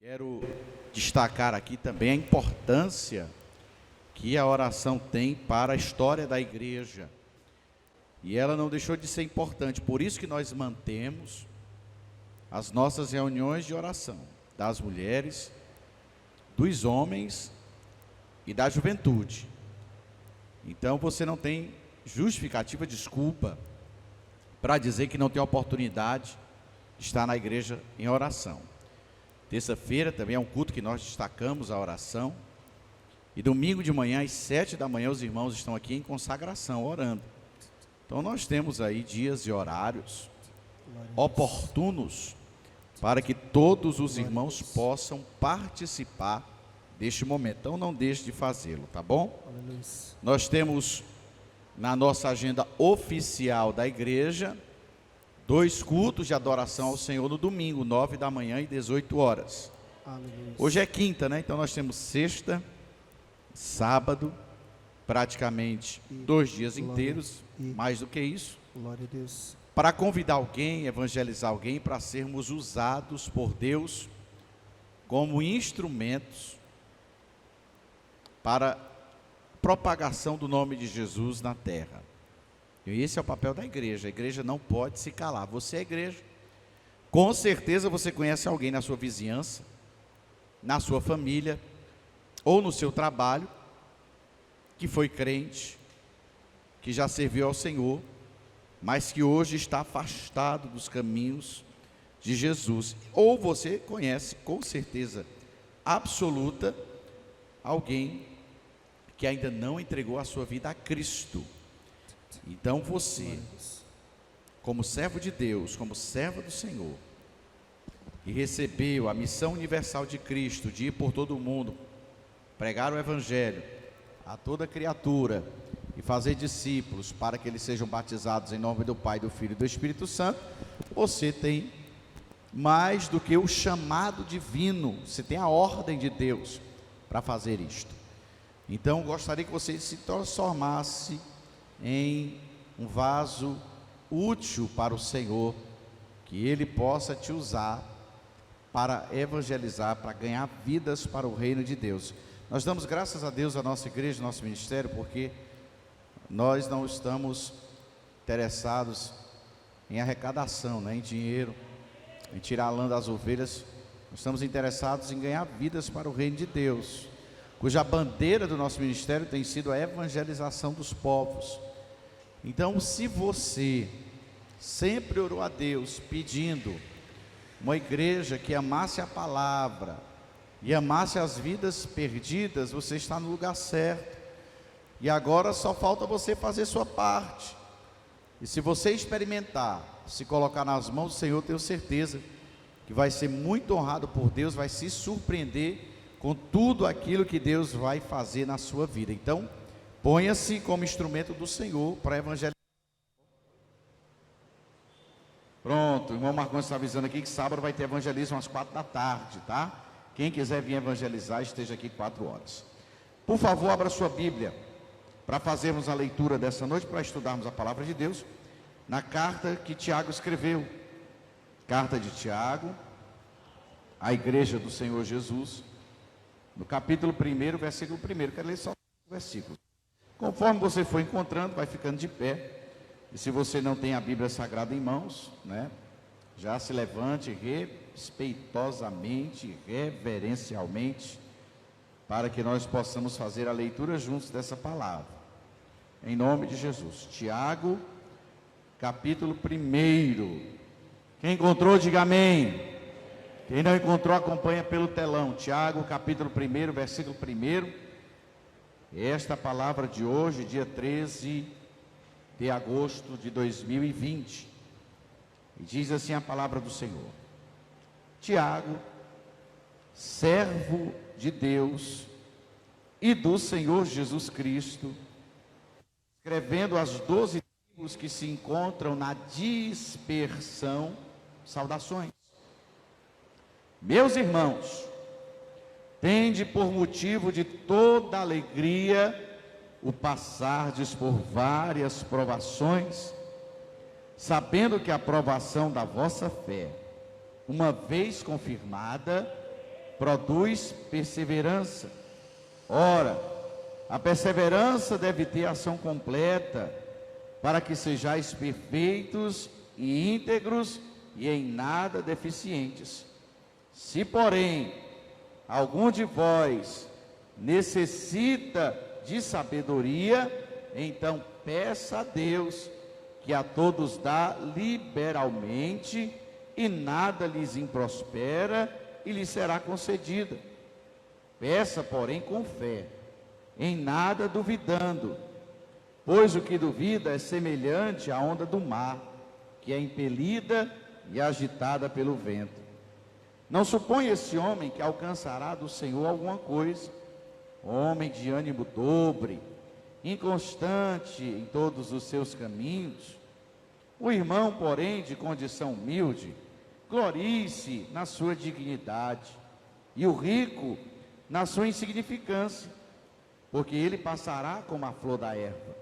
Quero destacar aqui também a importância que a oração tem para a história da igreja. E ela não deixou de ser importante, por isso que nós mantemos as nossas reuniões de oração, das mulheres, dos homens e da juventude. Então você não tem justificativa, desculpa, para dizer que não tem oportunidade de estar na igreja em oração. Terça-feira também é um culto que nós destacamos a oração. E domingo de manhã, às 7 da manhã, os irmãos estão aqui em consagração, orando. Então nós temos aí dias e horários oportunos para que todos os irmãos possam participar deste momento. Então não deixe de fazê-lo, tá bom? Nós temos na nossa agenda oficial da igreja 2 cultos de adoração ao Senhor no domingo, 9 da manhã e 18 horas. Hoje é quinta, né? Então nós temos sexta, sábado, praticamente 2 dias inteiros, mais do que isso, para convidar alguém, evangelizar alguém, para sermos usados por Deus como instrumentos para propagação do nome de Jesus na terra. E esse é o papel da igreja. A igreja não pode se calar. Você é igreja. Com certeza você conhece alguém na sua vizinhança, na sua família, ou no seu trabalho, que foi crente, que já serviu ao Senhor, mas que hoje está afastado dos caminhos de Jesus. Ou você conhece, com certeza absoluta, alguém que ainda não entregou a sua vida a Cristo. Então você, como servo de Deus, como servo do Senhor, e recebeu a missão universal de Cristo, de ir por todo o mundo, pregar o Evangelho a toda criatura, e fazer discípulos para que eles sejam batizados em nome do Pai, do Filho e do Espírito Santo, você tem mais do que o chamado divino, você tem a ordem de Deus para fazer isto. Então gostaria que você se transformasse em um vaso útil para o Senhor, que Ele possa te usar para evangelizar, para ganhar vidas para o reino de Deus. Nós damos graças a Deus, a nossa igreja, nosso ministério, porque nós não estamos interessados em arrecadação, né, em dinheiro, em tirar a lã das ovelhas. Nós estamos interessados em ganhar vidas para o reino de Deus, cuja bandeira do nosso ministério tem sido a evangelização dos povos. Então, se você sempre orou a Deus pedindo uma igreja que amasse a palavra e amasse as vidas perdidas, você está no lugar certo. E agora só falta você fazer sua parte. E se você experimentar, se colocar nas mãos do Senhor, tenho certeza que vai ser muito honrado por Deus, vai se surpreender com tudo aquilo que Deus vai fazer na sua vida. Então, ponha-se como instrumento do Senhor para evangelizar. Pronto, o irmão Marcos está avisando aqui que sábado vai ter evangelismo às 4 da tarde, tá? Quem quiser vir evangelizar, esteja aqui 4 horas. Por favor, abra sua Bíblia para fazermos a leitura dessa noite, para estudarmos a palavra de Deus, na carta que Tiago escreveu. Carta de Tiago, à igreja do Senhor Jesus, no capítulo 1, versículo 1. Quero ler só o versículo. Conforme você for encontrando, vai ficando de pé. E se você não tem a Bíblia Sagrada em mãos, né, já se levante respeitosamente, reverencialmente, para que nós possamos fazer a leitura juntos dessa palavra. Em nome de Jesus. Tiago, capítulo 1. Quem encontrou, diga amém. Quem não encontrou, acompanha pelo telão. Tiago, capítulo 1, versículo 1. Esta palavra de hoje, dia 13 de agosto de 2020. E diz assim a palavra do Senhor. Tiago, servo de Deus e do Senhor Jesus Cristo, escrevendo às 12 tribos que se encontram na dispersão, saudações. Meus irmãos, tende por motivo de toda alegria o passardes por várias provações, sabendo que a provação da vossa fé, uma vez confirmada, produz perseverança. Ora, a perseverança deve ter ação completa, para que sejais perfeitos e íntegros e em nada deficientes. Se, porém, algum de vós necessita de sabedoria, então peça a Deus, que a todos dá liberalmente, e nada lhes improspera, e lhe será concedida. Peça, porém, com fé, em nada duvidando, pois o que duvida é semelhante à onda do mar, que é impelida e agitada pelo vento. Não suponha esse homem que alcançará do Senhor alguma coisa. Homem de ânimo dobre, inconstante em todos os seus caminhos. O irmão, porém, de condição humilde, glorie-se na sua dignidade, e o rico na sua insignificância, porque ele passará como a flor da erva.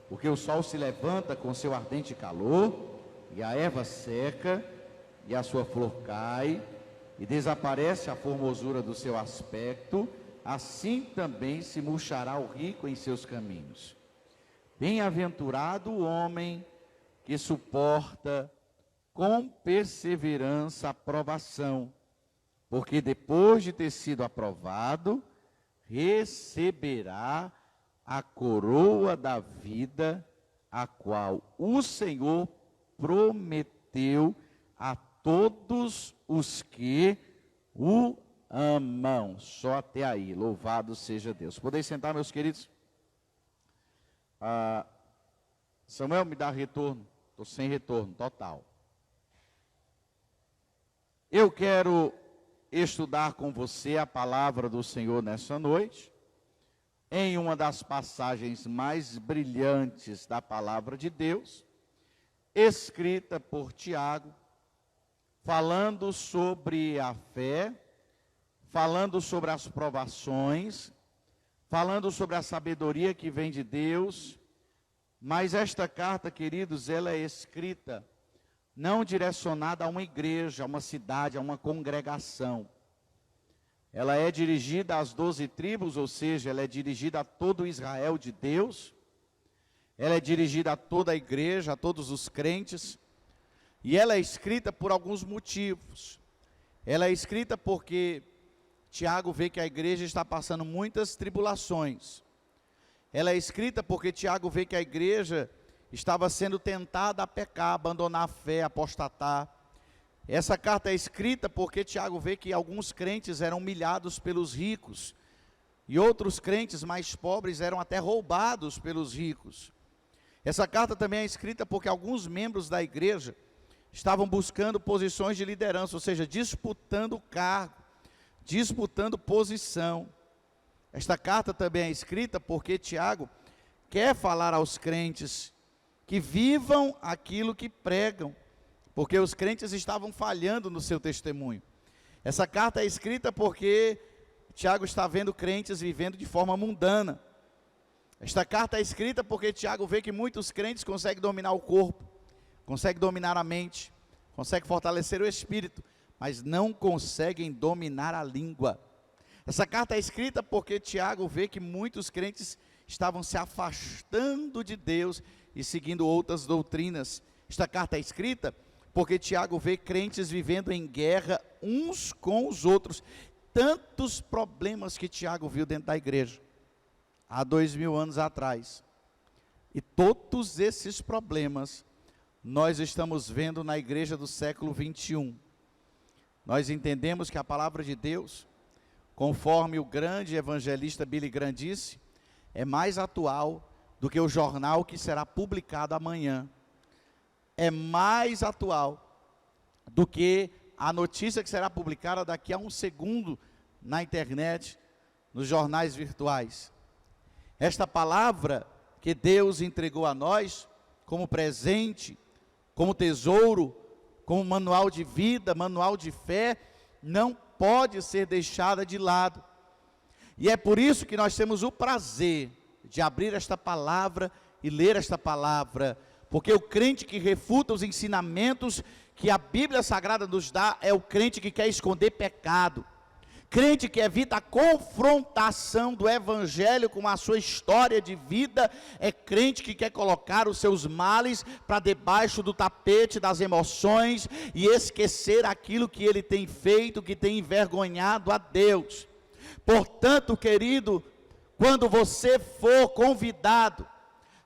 Porque o sol se levanta com seu ardente calor, e a erva seca, e a sua flor cai, e desaparece a formosura do seu aspecto, assim também se murchará o rico em seus caminhos. Bem-aventurado o homem que suporta com perseverança a provação, porque depois de ter sido aprovado, receberá a coroa da vida, a qual o Senhor prometeu a todos os que o amam. Só até aí, louvado seja Deus. Podem sentar, meus queridos? Samuel, me dá retorno. Estou sem retorno total. Eu quero estudar com você a palavra do Senhor nessa noite, em uma das passagens mais brilhantes da palavra de Deus, escrita por Tiago, falando sobre a fé, falando sobre as provações, falando sobre a sabedoria que vem de Deus. Mas esta carta, queridos, ela é escrita não direcionada a uma igreja, a uma cidade, a uma congregação. Ela é dirigida às 12 tribos, ou seja, ela é dirigida a todo o Israel de Deus. Ela é dirigida a toda a igreja, a todos os crentes. E ela é escrita por alguns motivos. Ela é escrita porque Tiago vê que a igreja está passando muitas tribulações. Ela é escrita porque Tiago vê que a igreja estava sendo tentada a pecar, abandonar a fé, apostatar. Essa carta é escrita porque Tiago vê que alguns crentes eram humilhados pelos ricos, e outros crentes mais pobres eram até roubados pelos ricos. Essa carta também é escrita porque alguns membros da igreja estavam buscando posições de liderança, ou seja, disputando cargo, disputando posição. Esta carta também é escrita porque Tiago quer falar aos crentes que vivam aquilo que pregam, porque os crentes estavam falhando no seu testemunho. Essa carta é escrita porque Tiago está vendo crentes vivendo de forma mundana. Esta carta é escrita porque Tiago vê que muitos crentes conseguem dominar o corpo, conseguem dominar a mente, conseguem fortalecer o espírito, mas não conseguem dominar a língua. Essa carta é escrita porque Tiago vê que muitos crentes estavam se afastando de Deus e seguindo outras doutrinas. Esta carta é escrita porque Tiago vê crentes vivendo em guerra uns com os outros. Tantos problemas que Tiago viu dentro da igreja, há 2000 anos atrás. E todos esses problemas, nós estamos vendo na igreja do século 21. Nós entendemos que a palavra de Deus, conforme o grande evangelista Billy Graham disse, é mais atual do que o jornal que será publicado amanhã. É mais atual do que a notícia que será publicada daqui a um segundo na internet, nos jornais virtuais. Esta palavra que Deus entregou a nós como presente, como tesouro, como manual de vida, manual de fé, não pode ser deixada de lado. E é por isso que nós temos o prazer de abrir esta palavra e ler esta palavra, porque o crente que refuta os ensinamentos que a Bíblia Sagrada nos dá é o crente que quer esconder pecado, Crente que evita a confrontação do evangelho com a sua história de vida, é crente que quer colocar os seus males para debaixo do tapete das emoções e esquecer aquilo que ele tem feito, que tem envergonhado a Deus. Portanto, querido, quando você for convidado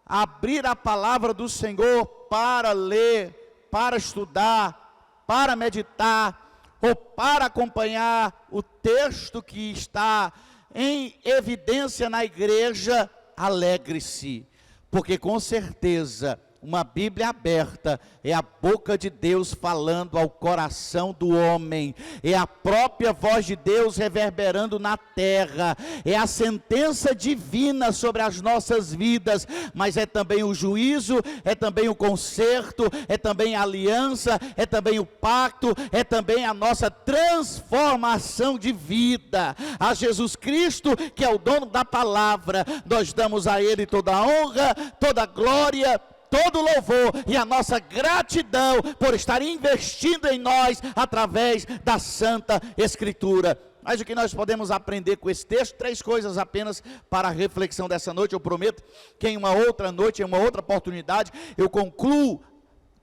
a abrir a palavra do Senhor para ler, para estudar, para meditar, ou para acompanhar o texto que está em evidência na igreja, alegre-se, porque com certeza uma Bíblia aberta é a boca de Deus falando ao coração do homem, é a própria voz de Deus reverberando na terra, é a sentença divina sobre as nossas vidas, mas é também o juízo, é também o conserto, é também a aliança, é também o pacto, é também a nossa transformação de vida. A Jesus Cristo, que é o dono da palavra, nós damos a Ele toda a honra, toda a glória, todo louvor e a nossa gratidão por estar investindo em nós através da Santa Escritura. Mas o que nós podemos aprender com esse texto? 3 coisas apenas para a reflexão dessa noite. Eu prometo que em uma outra noite, em uma outra oportunidade, eu concluo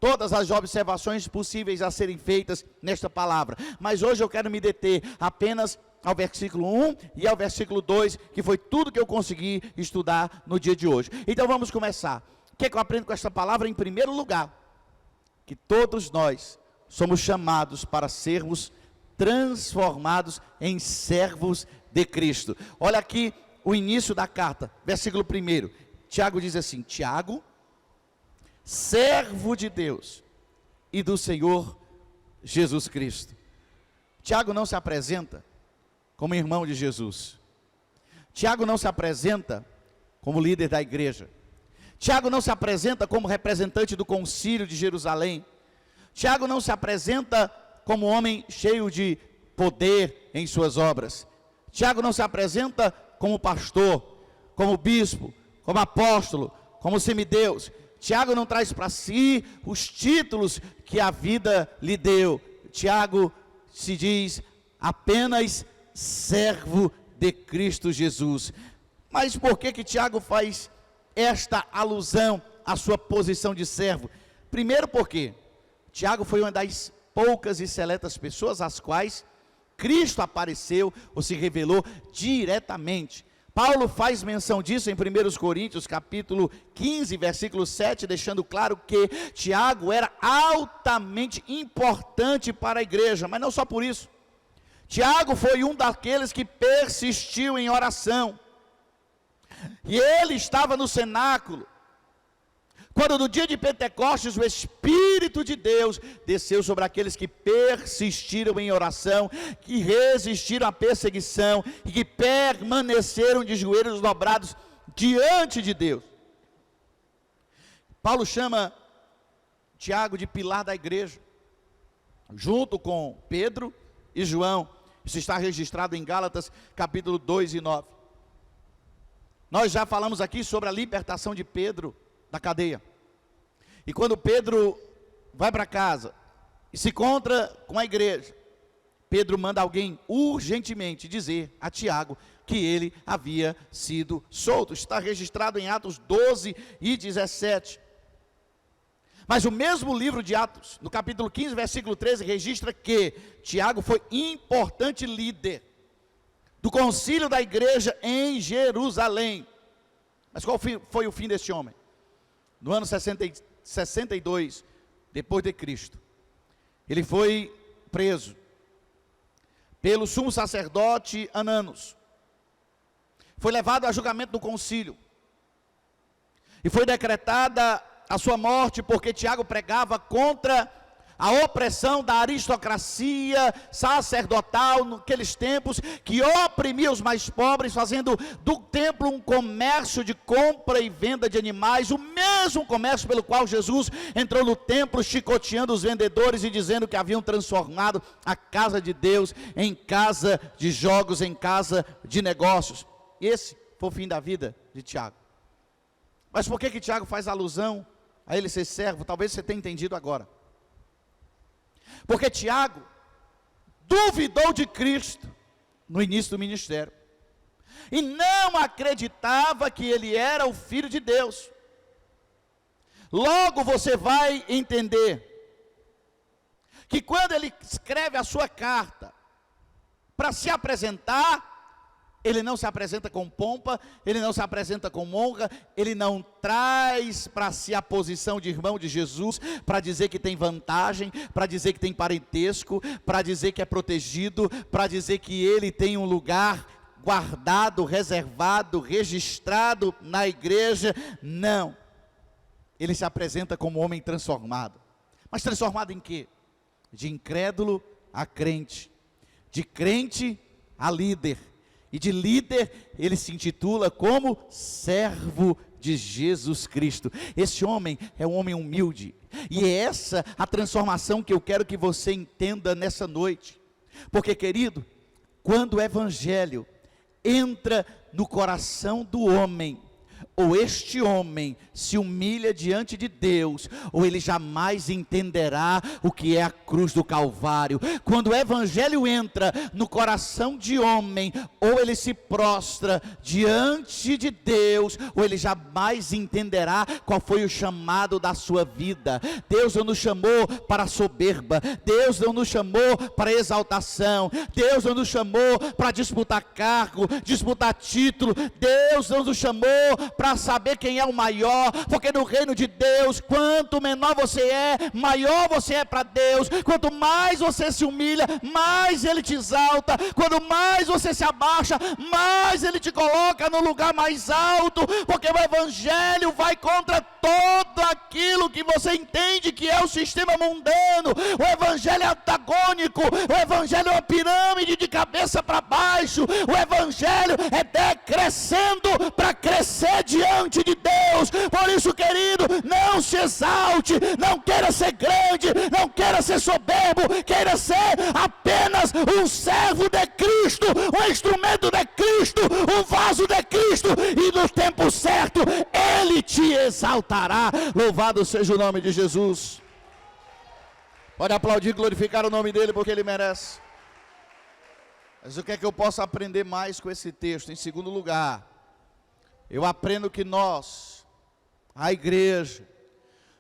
todas as observações possíveis a serem feitas nesta palavra. Mas hoje eu quero me deter apenas ao versículo 1 e ao versículo 2, que foi tudo que eu consegui estudar no dia de hoje. Então vamos começar. O que é que eu aprendo com esta palavra? Em primeiro lugar, que todos nós somos chamados para sermos transformados em servos de Cristo. Olha aqui o início da carta, versículo 1. Tiago diz assim: Tiago, servo de Deus e do Senhor Jesus Cristo. Tiago não se apresenta como irmão de Jesus. Tiago não se apresenta como líder da igreja. Tiago não se apresenta como representante do concílio de Jerusalém. Tiago não se apresenta como homem cheio de poder em suas obras. Tiago não se apresenta como pastor, como bispo, como apóstolo, como semideus. Tiago não traz para si os títulos que a vida lhe deu. Tiago se diz apenas servo de Cristo Jesus. Mas por que Tiago faz esta alusão à sua posição de servo? Primeiro porque Tiago foi uma das poucas e seletas pessoas às quais Cristo apareceu ou se revelou diretamente. Paulo faz menção disso em 1 Coríntios capítulo 15, versículo 7, deixando claro que Tiago era altamente importante para a igreja, mas não só por isso. Tiago foi um daqueles que persistiu em oração. E ele estava no cenáculo, quando no dia de Pentecostes o Espírito de Deus desceu sobre aqueles que persistiram em oração, que resistiram à perseguição e que permaneceram de joelhos dobrados diante de Deus. Paulo chama Tiago de pilar da igreja, junto com Pedro e João. Isso está registrado em Gálatas capítulo 2 e 9. Nós já falamos aqui sobre a libertação de Pedro da cadeia. E quando Pedro vai para casa e se encontra com a igreja, Pedro manda alguém urgentemente dizer a Tiago que ele havia sido solto. Está registrado em Atos 12 e 17. Mas o mesmo livro de Atos, no capítulo 15, versículo 13, registra que Tiago foi importante líder do concílio da igreja em Jerusalém. Mas qual foi o fim deste homem? No ano 62, depois de Cristo, ele foi preso pelo sumo sacerdote Ananos. Foi levado a julgamento do concílio. E foi decretada a sua morte porque Tiago pregava contra a opressão da aristocracia sacerdotal naqueles tempos, que oprimia os mais pobres, fazendo do templo um comércio de compra e venda de animais, o mesmo comércio pelo qual Jesus entrou no templo, chicoteando os vendedores e dizendo que haviam transformado a casa de Deus em casa de jogos, em casa de negócios. Esse foi o fim da vida de Tiago. Mas por que Tiago faz alusão a ele ser servo? Talvez você tenha entendido agora. Porque Tiago duvidou de Cristo no início do ministério, e não acreditava que ele era o Filho de Deus. Logo você vai entender que quando ele escreve a sua carta para se apresentar, ele não se apresenta com pompa, ele não se apresenta com honra, ele não traz para si a posição de irmão de Jesus, para dizer que tem vantagem, para dizer que tem parentesco, para dizer que é protegido, para dizer que ele tem um lugar guardado, reservado, registrado na igreja. Não, ele se apresenta como homem transformado. Mas transformado em quê? De incrédulo a crente, de crente a líder, e de líder ele se intitula como servo de Jesus Cristo. Esse homem é um homem humilde, e é essa a transformação que eu quero que você entenda nessa noite. Porque, querido, quando o evangelho entra no coração do homem, ou este homem se humilha diante de Deus, ou ele jamais entenderá o que é a cruz do Calvário. Quando o evangelho entra no coração de homem, ou ele se prostra diante de Deus, ou ele jamais entenderá qual foi o chamado da sua vida. Deus não nos chamou para soberba, Deus não nos chamou para exaltação, Deus não nos chamou para disputar cargo, disputar título, Deus não nos chamou para saber quem é o maior, porque no reino de Deus, quanto menor você é, maior você é para Deus. Quanto mais você se humilha, mais Ele te exalta. Quanto mais você se abaixa, mais Ele te coloca no lugar mais alto, porque o evangelho vai contra tudo aquilo que você entende que é o sistema mundano. O evangelho é antagônico, o evangelho é uma pirâmide de cabeça para baixo, o evangelho é decrescendo para crescer diante de Deus. Por isso, querido, não se exalte, não queira ser grande, não queira ser soberbo, queira ser apenas um servo de Cristo, um instrumento de Cristo, um vaso de Cristo, e no tempo certo Ele te exaltará. Louvado seja o nome de Jesus. Pode aplaudir e glorificar o nome dele, porque ele merece. Mas o que é que eu posso aprender mais com esse texto? Em segundo lugar, eu aprendo que nós, a igreja,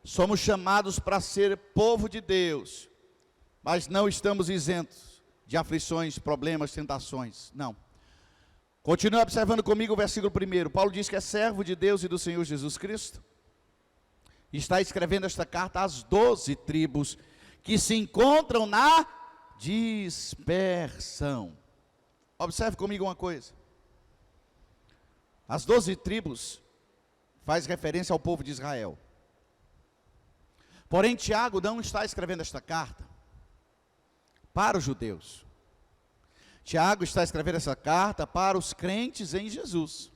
somos chamados para ser povo de Deus, mas não estamos isentos de aflições, problemas, tentações. Não. Continue observando comigo o versículo 1. Paulo diz que é servo de Deus e do Senhor Jesus Cristo. Está escrevendo esta carta às 12 tribos que se encontram na dispersão. Observe comigo uma coisa. As 12 tribos faz referência ao povo de Israel. Porém, Tiago não está escrevendo esta carta para os judeus. Tiago está escrevendo essa carta para os crentes em Jesus.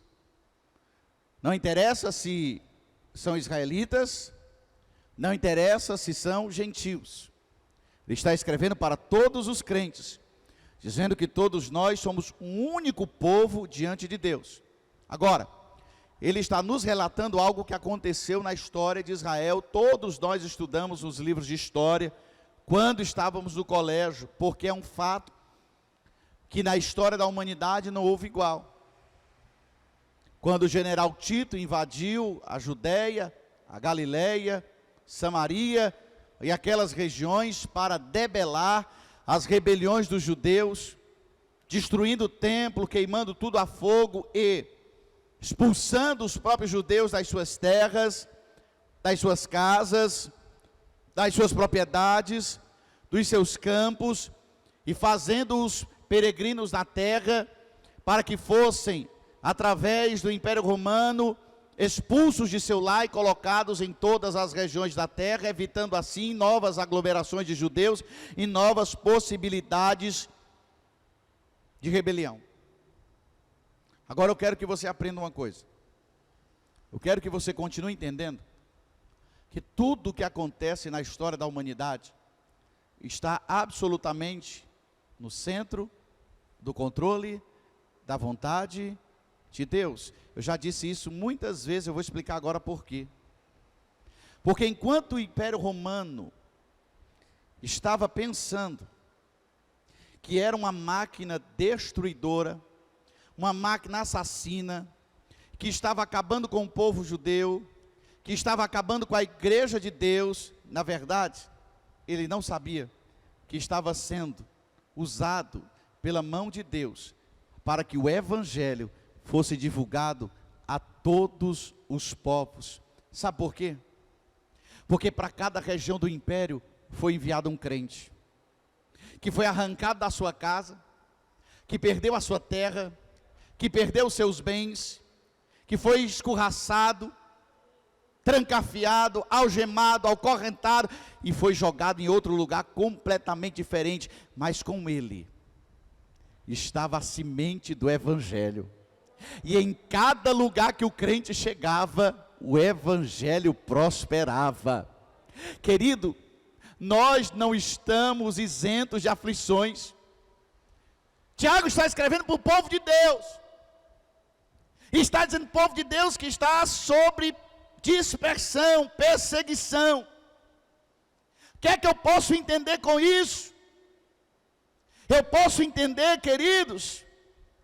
Não interessa se são israelitas, não interessa se são gentios. Ele está escrevendo para todos os crentes, dizendo que todos nós somos um único povo diante de Deus. Agora, ele está nos relatando algo que aconteceu na história de Israel. Todos nós estudamos nos livros de história, quando estávamos no colégio, porque é um fato que na história da humanidade não houve igual. Quando o general Tito invadiu a Judéia, a Galileia, Samaria e aquelas regiões para debelar as rebeliões dos judeus, destruindo o templo, queimando tudo a fogo e expulsando os próprios judeus das suas terras, das suas casas, das suas propriedades, dos seus campos, e fazendo-os peregrinos na terra, para que fossem, através do Império Romano, expulsos de seu lar e colocados em todas as regiões da terra, evitando assim novas aglomerações de judeus e novas possibilidades de rebelião. Agora eu quero que você aprenda uma coisa. Eu quero que você continue entendendo que tudo o que acontece na história da humanidade está absolutamente no centro do controle da vontade de Deus. Eu já disse isso muitas vezes, eu vou explicar agora por quê. Porque enquanto o Império Romano estava pensando que era uma máquina destruidora, uma máquina assassina, que estava acabando com o povo judeu, que estava acabando com a igreja de Deus. Na verdade, ele não sabia que estava sendo usado pela mão de Deus para que o evangelho fosse divulgado a todos os povos. Sabe por quê? Porque para cada região do império foi enviado um crente, que foi arrancado da sua casa, que perdeu a sua terra, que perdeu os seus bens, que foi escorraçado, trancafiado, algemado, acorrentado, e foi jogado em outro lugar completamente diferente, mas com ele estava a semente do evangelho, e em cada lugar que o crente chegava, o evangelho prosperava. Querido, nós não estamos isentos de aflições. Tiago está escrevendo para o povo de Deus, e está dizendo para o povo de Deus que está sobre dispersão, perseguição. O que é que eu posso entender com isso? Eu posso entender, queridos,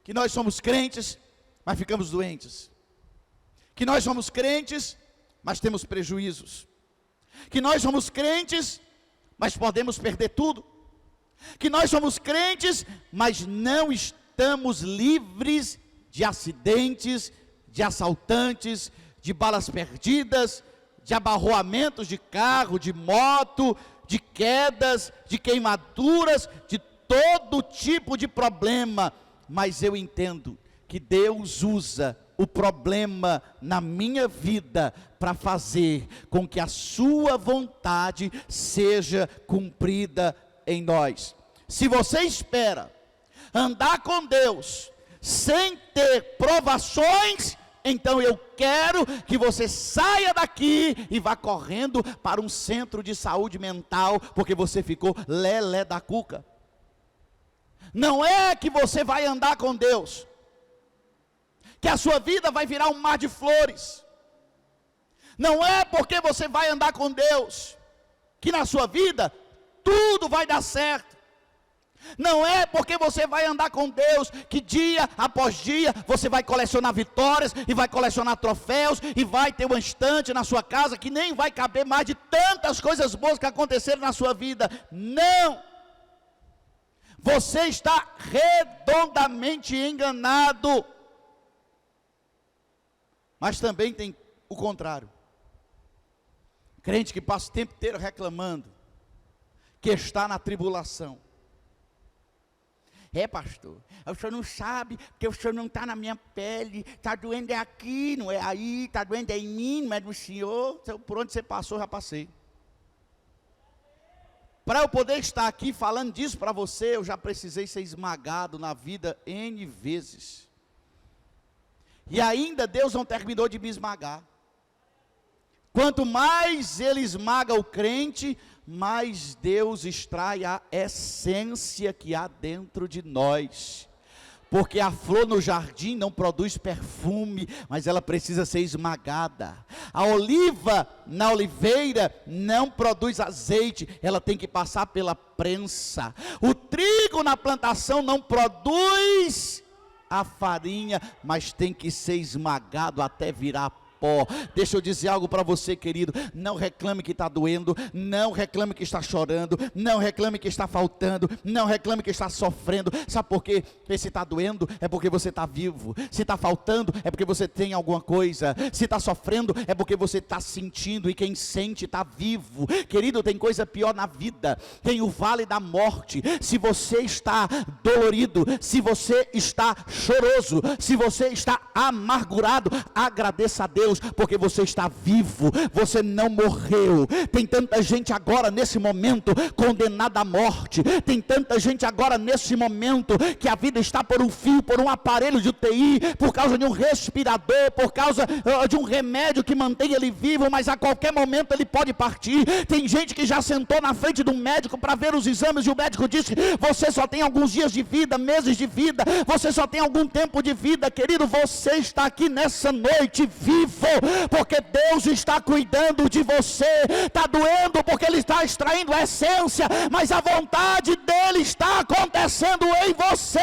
que nós somos crentes, mas ficamos doentes, que nós somos crentes, mas temos prejuízos, que nós somos crentes, mas podemos perder tudo, que nós somos crentes, mas não estamos livres de acidentes, de assaltantes, de balas perdidas, de abarroamentos de carro, de moto, de quedas, de queimaduras, de todo tipo de problema. Mas eu entendo que Deus usa o problema na minha vida para fazer com que a sua vontade seja cumprida em nós. Se você espera andar com Deus sem ter provações, então eu quero que você saia daqui e vá correndo para um centro de saúde mental, porque você ficou lelé da cuca. Não é que você vai andar com Deus, que a sua vida vai virar um mar de flores. Não é porque você vai andar com Deus, que na sua vida tudo vai dar certo. Não é porque você vai andar com Deus, que dia após dia você vai colecionar vitórias, e vai colecionar troféus, e vai ter uma estante na sua casa, que nem vai caber mais de tantas coisas boas que aconteceram na sua vida. Não! Você está redondamente enganado. Mas também tem o contrário. Crente que passa o tempo inteiro reclamando, que está na tribulação. É, pastor, o senhor não sabe, porque o senhor não está na minha pele, está doendo é aqui, não é aí, está doendo é em mim, não é do senhor. Por onde você passou, já passei. Para eu poder estar aqui falando disso para você, eu já precisei ser esmagado na vida N vezes. E ainda Deus não terminou de me esmagar. Quanto mais Ele esmaga o crente, mais Deus extrai a essência que há dentro de nós. Porque a flor no jardim não produz perfume, mas ela precisa ser esmagada. A oliva na oliveira não produz azeite, ela tem que passar pela prensa. O trigo na plantação não produz a farinha, mas tem que ser esmagado até virar pó. Deixa eu dizer algo para você, querido. Não reclame que está doendo, não reclame que está chorando, não reclame que está faltando, não reclame que está sofrendo. Sabe por quê? Porque se está doendo é porque você está vivo, se está faltando é porque você tem alguma coisa, se está sofrendo é porque você está sentindo, e quem sente está vivo. Querido, tem coisa pior na vida, tem o vale da morte. Se você está dolorido, se você está choroso, se você está amargurado, agradeça a Deus, porque você está vivo, você não morreu. Tem tanta gente agora nesse momento condenada à morte, tem tanta gente agora nesse momento que a vida está por um fio, por um aparelho de UTI, por causa de um respirador, por causa de um remédio que mantém ele vivo, mas a qualquer momento ele pode partir. Tem gente que já sentou na frente de um médico para ver os exames, e o médico disse: você só tem alguns dias de vida, meses de vida, você só tem algum tempo de vida. Querido, você está aqui nessa noite vivo, for, porque Deus está cuidando de você. Está doendo porque Ele está extraindo a essência, mas a vontade dEle está acontecendo em você.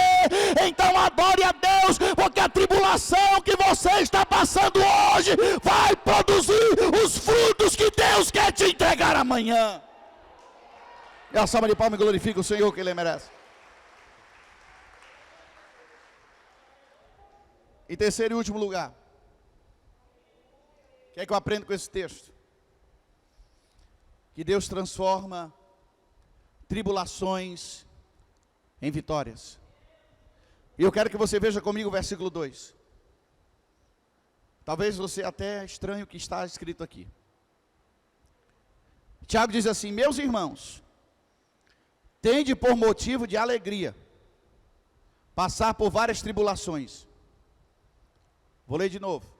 Então adore a Deus, porque a tribulação que você está passando hoje vai produzir os frutos que Deus quer te entregar amanhã. E a salva de palmas glorifica o Senhor, que Ele merece. Em terceiro e último lugar, o que é que eu aprendo com esse texto? Que Deus transforma tribulações em vitórias. E eu quero que você veja comigo o versículo 2. Talvez você até estranhe o que está escrito aqui. Tiago diz assim: meus irmãos, tende por motivo de alegria passar por várias tribulações. Vou ler de novo.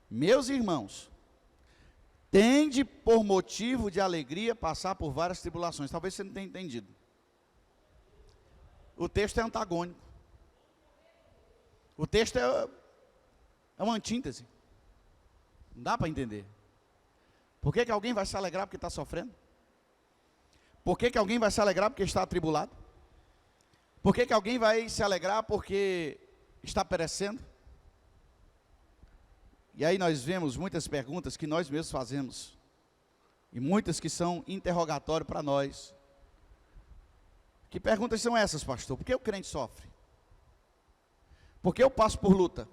Meus irmãos, tende por motivo de alegria passar por várias tribulações. Talvez você não tenha entendido. O texto é antagônico. O texto é uma antítese. Não dá para entender. Por que alguém vai se alegrar porque está sofrendo? Por que alguém vai se alegrar porque está atribulado? Por que alguém vai se alegrar porque está perecendo? E aí nós vemos muitas perguntas que nós mesmos fazemos. E muitas que são interrogatório para nós. Que perguntas são essas, pastor? Por que o crente sofre? Por que eu passo por luta?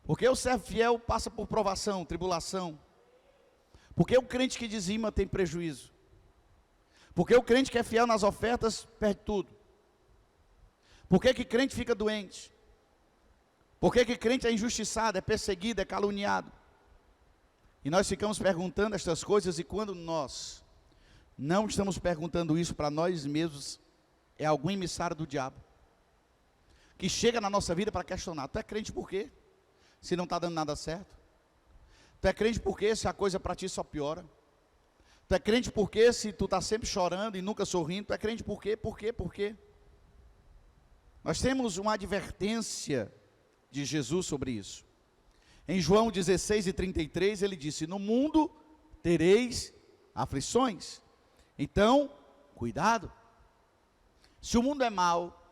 Por que o servo fiel passa por provação, tribulação? Por que o crente que dizima tem prejuízo? Por que o crente que é fiel nas ofertas perde tudo? Por que crente fica doente? Por que crente é injustiçado, é perseguido, é caluniado? E nós ficamos perguntando estas coisas, e quando nós não estamos perguntando isso para nós mesmos, é algum emissário do diabo, que chega na nossa vida para questionar: tu é crente por quê? Se não está dando nada certo? Tu é crente por quê? Se a coisa para ti só piora? Tu é crente por quê? Se tu está sempre chorando e nunca sorrindo? Tu é crente por quê? Por quê? Por quê? Nós temos uma advertência de Jesus sobre isso. Em João 16:33 ele disse: no mundo tereis aflições. Então, cuidado. Se o mundo é mau,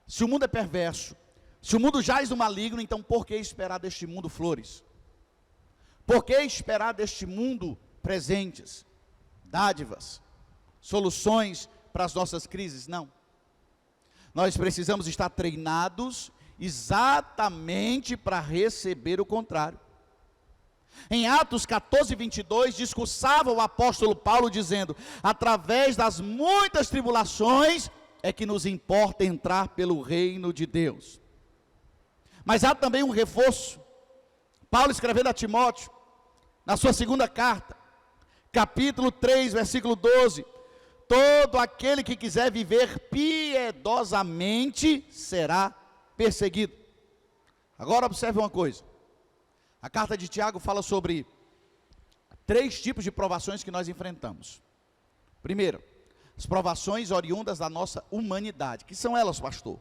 se o mundo é perverso, se o mundo jaz no maligno, então por que esperar deste mundo flores? Por que esperar deste mundo presentes, dádivas, soluções para as nossas crises? Não. Nós precisamos estar treinados exatamente para receber o contrário. Em Atos 14:22, discursava o apóstolo Paulo dizendo: através das muitas tribulações é que nos importa entrar pelo reino de Deus. Mas há também um reforço. Paulo escrevendo a Timóteo, na sua segunda carta, capítulo 3, versículo 12: todo aquele que quiser viver piedosamente será perseguido. Agora observe uma coisa. A carta de Tiago fala sobre 3 tipos de provações que nós enfrentamos. Primeiro, as provações oriundas da nossa humanidade. Que são elas, pastor?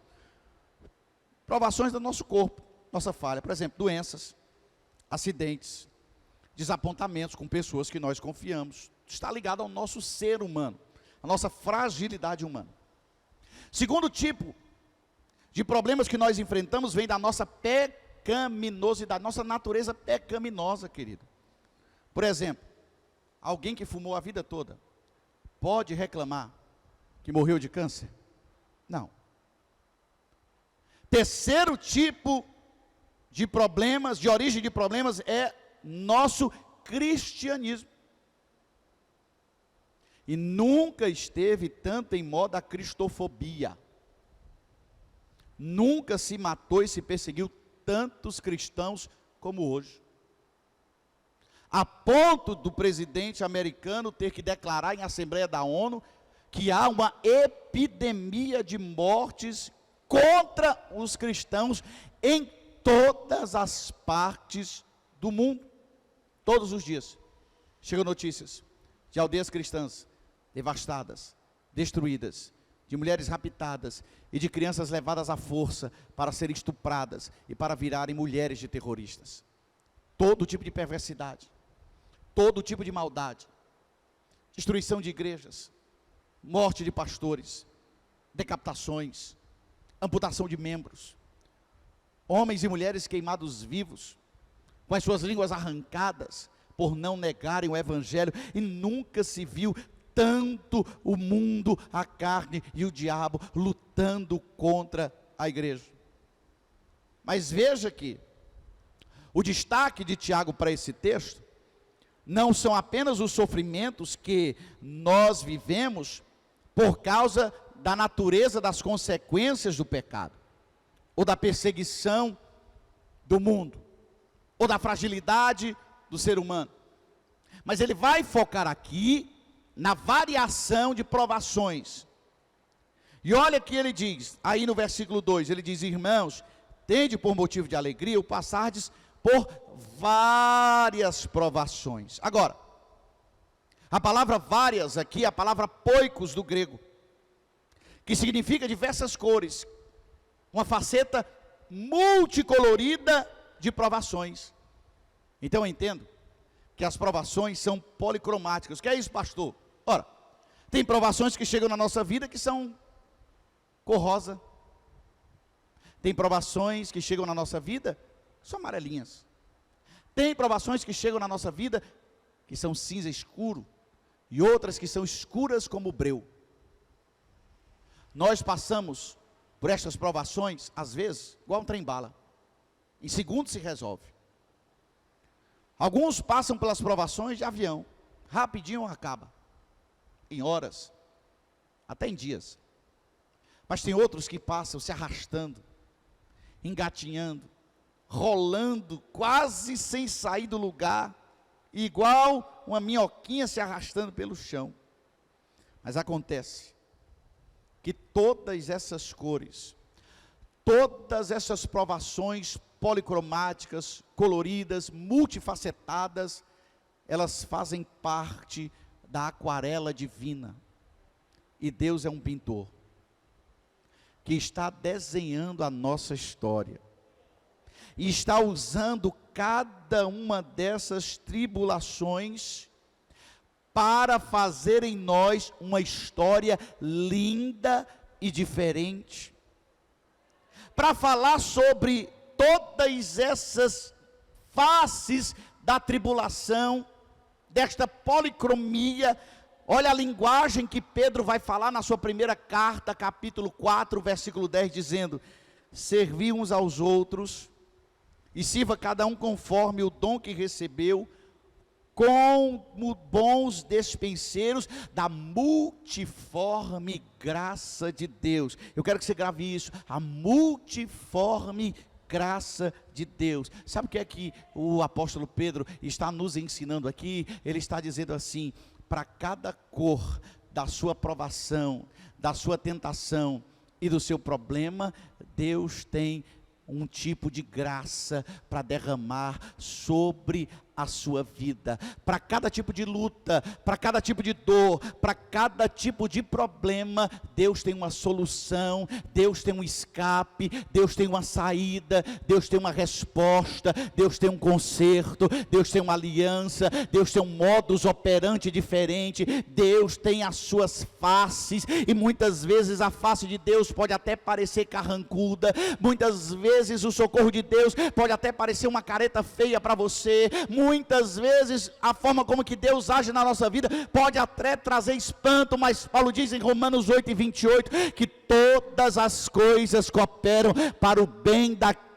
Provações do nosso corpo, nossa falha. Por exemplo, doenças, acidentes, desapontamentos com pessoas que nós confiamos. Está ligado ao nosso ser humano, a nossa fragilidade humana. Segundo tipo de problemas que nós enfrentamos vem da nossa pecaminosidade, nossa natureza pecaminosa, querido. Por exemplo, alguém que fumou a vida toda pode reclamar que morreu de câncer? Não. Terceiro tipo de problemas, de origem de problemas, é nosso cristianismo. E nunca esteve tanto em moda a cristofobia. Nunca se matou e se perseguiu tantos cristãos como hoje. A ponto do presidente americano ter que declarar em Assembleia da ONU que há uma epidemia de mortes contra os cristãos em todas as partes do mundo. Todos os dias chegam notícias de aldeias cristãs devastadas, destruídas, de mulheres raptadas e de crianças levadas à força para serem estupradas e para virarem mulheres de terroristas. Todo tipo de perversidade, todo tipo de maldade, destruição de igrejas, morte de pastores, decapitações, amputação de membros, homens e mulheres queimados vivos, com as suas línguas arrancadas, por não negarem o evangelho, e nunca se viu tanto o mundo, a carne e o diabo lutando contra a igreja. Mas veja que o destaque de Tiago para esse texto não são apenas os sofrimentos que nós vivemos por causa da natureza das consequências do pecado, ou da perseguição do mundo, ou da fragilidade do ser humano. Mas ele vai focar aqui na variação de provações. E olha que ele diz, aí no versículo 2, ele diz: irmãos, tende por motivo de alegria o passardes por várias provações. Agora, a palavra várias aqui é a palavra poikos do grego, que significa diversas cores, uma faceta multicolorida de provações. Então eu entendo que as provações são policromáticas. O que é isso, pastor? Ora, tem provações que chegam na nossa vida que são cor rosa. Tem provações que chegam na nossa vida que são amarelinhas. Tem provações que chegam na nossa vida que são cinza escuro, e outras que são escuras como breu. Nós passamos por estas provações, às vezes, igual um trem-bala. Em segundos se resolve. Alguns passam pelas provações de avião, rapidinho acaba, em horas, até em dias. Mas tem outros que passam se arrastando, engatinhando, rolando, quase sem sair do lugar, igual uma minhoquinha se arrastando pelo chão. Mas acontece que todas essas cores, todas essas provações policromáticas, coloridas, multifacetadas, elas fazem parte da aquarela divina. E Deus é um pintor que está desenhando a nossa história e está usando cada uma dessas tribulações para fazer em nós uma história linda e diferente, para falar sobre todas essas faces da tribulação, desta policromia. Olha a linguagem que Pedro vai falar na sua primeira carta, capítulo 4, versículo 10, dizendo: servi uns aos outros, e sirva cada um conforme o dom que recebeu, como bons despenseiros da multiforme graça de Deus. Eu quero que você grave isso, a multiforme graça de Deus. Sabe o que é que o apóstolo Pedro está nos ensinando aqui? Ele está dizendo assim: para cada cor da sua provação, da sua tentação e do seu problema, Deus tem um tipo de graça para derramar sobre a sua vida. Para cada tipo de luta, para cada tipo de dor, para cada tipo de problema, Deus tem uma solução, Deus tem um escape, Deus tem uma saída, Deus tem uma resposta, Deus tem um conserto, Deus tem uma aliança, Deus tem um modus operandi diferente, Deus tem as suas faces, e muitas vezes a face de Deus pode até parecer carrancuda, muitas vezes o socorro de Deus pode até parecer uma careta feia para você, muitas vezes a forma como que Deus age na nossa vida pode até trazer espanto, mas Paulo diz em Romanos 8:28 que todas as coisas cooperam para o bem daqueles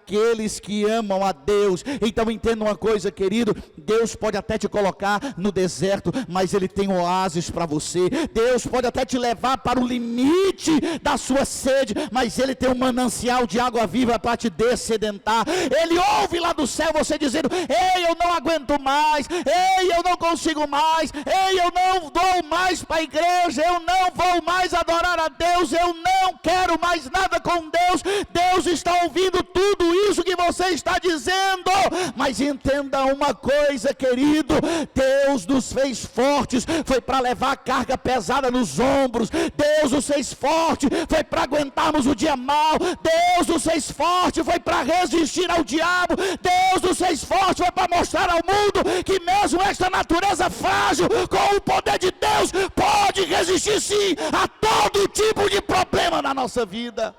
que amam a Deus. Então entenda uma coisa, querido, Deus pode até te colocar no deserto, mas Ele tem oásis para você. Deus pode até te levar para o limite da sua sede, mas Ele tem um manancial de água viva para te dessedentar. Ele ouve lá do céu você dizendo: ei, eu não aguento mais, ei, eu não consigo mais, ei, eu não dou mais para a igreja, eu não vou mais adorar a Deus, eu não quero mais nada com Deus. Deus está ouvindo tudo isso que você está dizendo. Mas entenda uma coisa, querido: Deus nos fez fortes, foi para levar a carga pesada nos ombros. Deus nos fez forte, foi para aguentarmos o dia mau. Deus nos fez forte, foi para resistir ao diabo. Deus nos fez forte, foi para mostrar ao mundo que mesmo esta natureza frágil, com o poder de Deus, pode resistir sim a todo tipo de problema na nossa vida.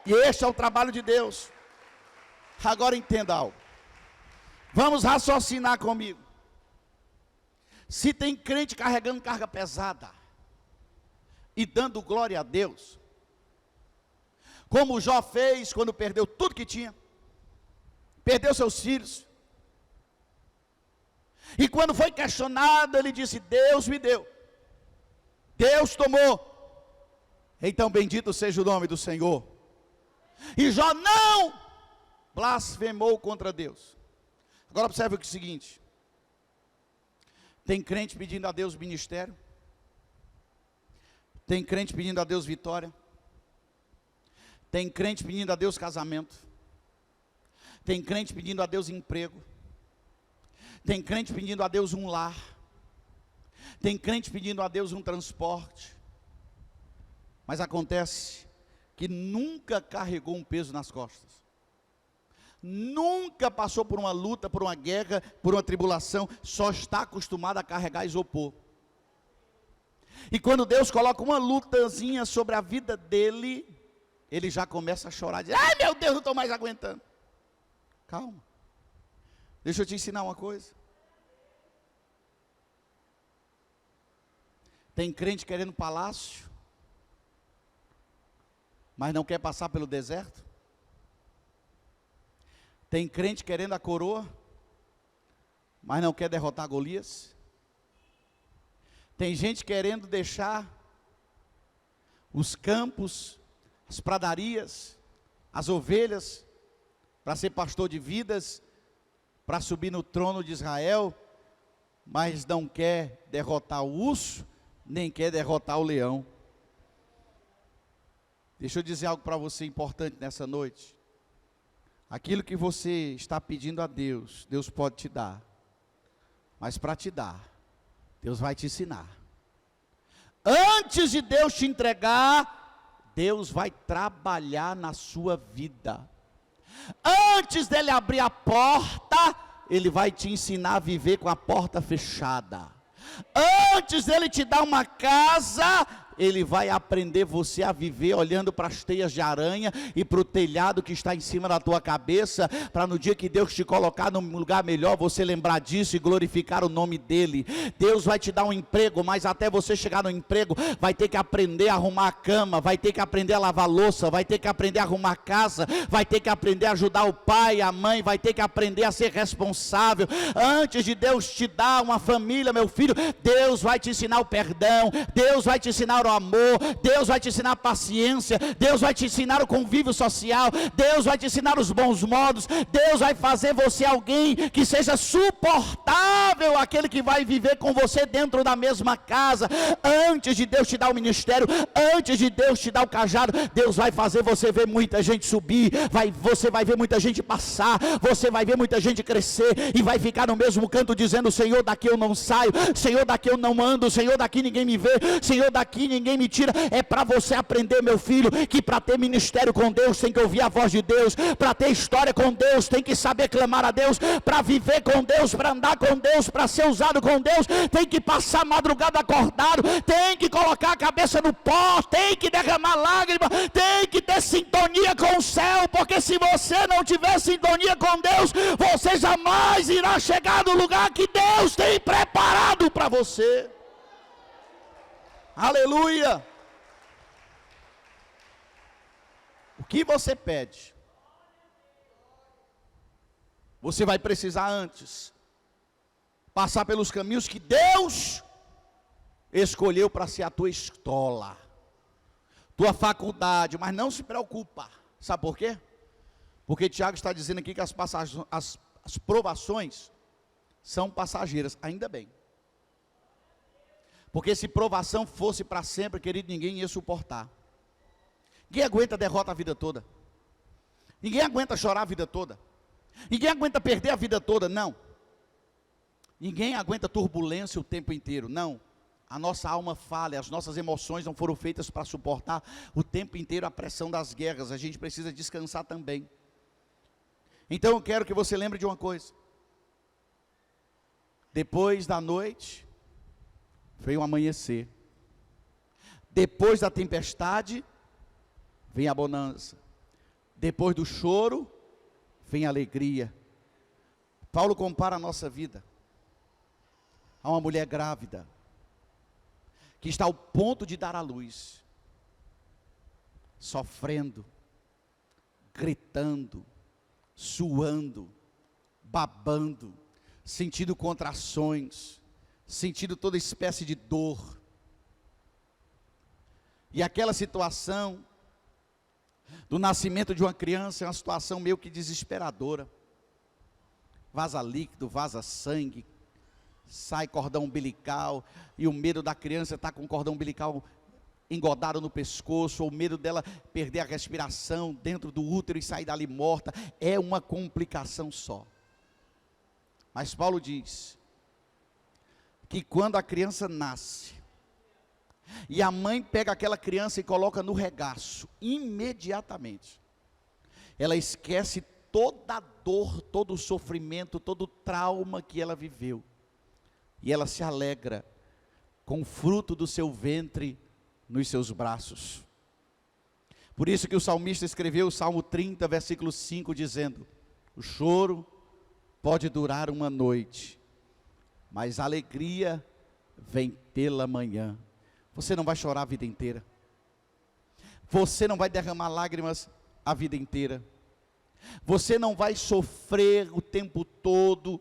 E este é o trabalho de Deus. Agora entenda algo. Vamos raciocinar comigo. Se tem crente carregando carga pesada e dando glória a Deus, como Jó fez quando perdeu tudo que tinha, perdeu seus filhos, e quando foi questionado, ele disse: Deus me deu, Deus tomou, então bendito seja o nome do Senhor. E Jó não blasfemou contra Deus. Agora observe o seguinte: tem crente pedindo a Deus ministério, tem crente pedindo a Deus vitória, tem crente pedindo a Deus casamento, tem crente pedindo a Deus emprego, tem crente pedindo a Deus um lar, tem crente pedindo a Deus um transporte, mas acontece que nunca carregou um peso nas costas, nunca passou por uma luta, por uma guerra, por uma tribulação, só está acostumado a carregar isopor. E quando Deus coloca uma lutazinha sobre a vida dele, ele já começa a chorar, diz: ai meu Deus, não estou mais aguentando. Calma, deixa eu te ensinar uma coisa. Tem crente querendo palácio, mas não quer passar pelo deserto. Tem crente querendo a coroa, mas não quer derrotar Golias. Tem gente querendo deixar os campos, as pradarias, as ovelhas, para ser pastor de vidas, para subir no trono de Israel, mas não quer derrotar o urso, nem quer derrotar o leão. Deixa eu dizer algo para você importante nessa noite. Aquilo que você está pedindo a Deus, Deus pode te dar. Mas para te dar, Deus vai te ensinar. Antes de Deus te entregar, Deus vai trabalhar na sua vida. Antes dele abrir a porta, Ele vai te ensinar a viver com a porta fechada. Antes dele te dar uma casa, Ele vai aprender você a viver olhando para as teias de aranha e para o telhado que está em cima da tua cabeça, para no dia que Deus te colocar num lugar melhor, você lembrar disso e glorificar o nome dEle. Deus vai te dar um emprego, mas até você chegar no emprego, vai ter que aprender a arrumar a cama, vai ter que aprender a lavar louça, vai ter que aprender a arrumar a casa, vai ter que aprender a ajudar o pai, a mãe, vai ter que aprender a ser responsável. Antes de Deus te dar uma família, meu filho, Deus vai te ensinar o perdão, Deus vai te ensinar o amor, Deus vai te ensinar a paciência, Deus vai te ensinar o convívio social, Deus vai te ensinar os bons modos, Deus vai fazer você alguém que seja suportável, aquele que vai viver com você dentro da mesma casa. Antes de Deus te dar o ministério, antes de Deus te dar o cajado, Deus vai fazer você ver muita gente subir, você vai ver muita gente passar, você vai ver muita gente crescer, e vai ficar no mesmo canto dizendo: Senhor, daqui eu não saio, Senhor, daqui eu não ando, Senhor, daqui ninguém me vê, Senhor, daqui ninguém me tira. É para você aprender, meu filho, que para ter ministério com Deus tem que ouvir a voz de Deus, para ter história com Deus tem que saber clamar a Deus, para viver com Deus, para andar com Deus, para ser usado com Deus, tem que passar madrugada acordado, tem que colocar a cabeça no pó, tem que derramar lágrimas, tem que ter sintonia com o céu, porque se você não tiver sintonia com Deus, você jamais irá chegar no lugar que Deus tem preparado para você. Aleluia! O que você pede, você vai precisar antes passar pelos caminhos que Deus escolheu para ser a tua escola, tua faculdade. Mas não se preocupa, sabe por quê? Porque Tiago está dizendo aqui que as provações são passageiras, ainda bem. Porque se provação fosse para sempre, querido, ninguém ia suportar. Quem aguenta derrota a vida toda? Ninguém aguenta chorar a vida toda. Ninguém aguenta perder a vida toda, não. Ninguém aguenta turbulência o tempo inteiro, não. A nossa alma falha, as nossas emoções não foram feitas para suportar o tempo inteiro a pressão das guerras. A gente precisa descansar também. Então eu quero que você lembre de uma coisa. Depois da noite, veio o amanhecer. Depois da tempestade, vem a bonança. Depois do choro, vem a alegria. Paulo compara a nossa vida a uma mulher grávida, que está ao ponto de dar à luz, sofrendo, gritando, suando, babando, sentindo contrações, sentindo toda espécie de dor. E aquela situação do nascimento de uma criança é uma situação meio que desesperadora. Vaza líquido, vaza sangue, sai cordão umbilical, e o medo da criança está com o cordão umbilical engodado no pescoço, ou o medo dela perder a respiração dentro do útero e sair dali morta. É uma complicação só. Mas Paulo diz que quando a criança nasce, e a mãe pega aquela criança e coloca no regaço, imediatamente, ela esquece toda a dor, todo o sofrimento, todo o trauma que ela viveu, e ela se alegra com o fruto do seu ventre nos seus braços. Por isso que o salmista escreveu o Salmo 30, versículo 5, dizendo: o choro pode durar uma noite, mas a alegria vem pela manhã. Você não vai chorar a vida inteira. Você não vai derramar lágrimas a vida inteira. Você não vai sofrer o tempo todo.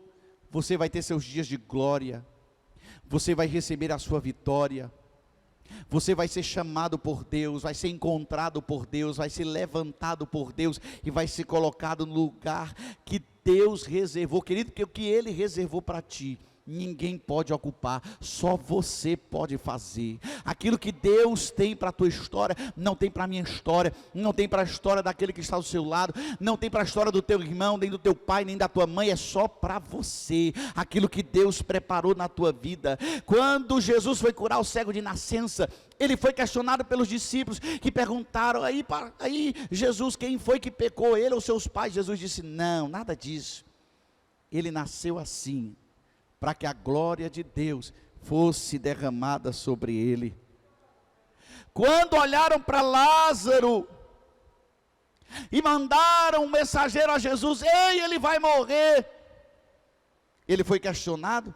Você vai ter seus dias de glória. Você vai receber a sua vitória. Você vai ser chamado por Deus, vai ser encontrado por Deus, vai ser levantado por Deus e vai ser colocado no lugar que Deus reservou. Querido, que o que Ele reservou para ti, ninguém pode ocupar, só você pode fazer. Aquilo que Deus tem para a tua história, não tem para a minha história, não tem para a história daquele que está do seu lado, não tem para a história do teu irmão, nem do teu pai, nem da tua mãe, é só para você, aquilo que Deus preparou na tua vida. Quando Jesus foi curar o cego de nascença, ele foi questionado pelos discípulos, que perguntaram, aí Jesus, quem foi que pecou, ele ou seus pais? Jesus disse, não, nada disso, ele nasceu assim, para que a glória de Deus fosse derramada sobre ele. Quando olharam para Lázaro, e mandaram um mensageiro a Jesus, ei, ele vai morrer, ele foi questionado,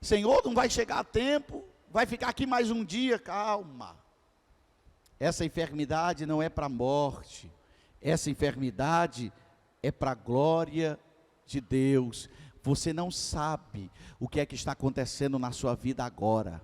Senhor, não vai chegar a tempo, vai ficar aqui mais um dia, calma, essa enfermidade não é para a morte, essa enfermidade é para a glória de Deus. Você não sabe o que é que está acontecendo na sua vida agora.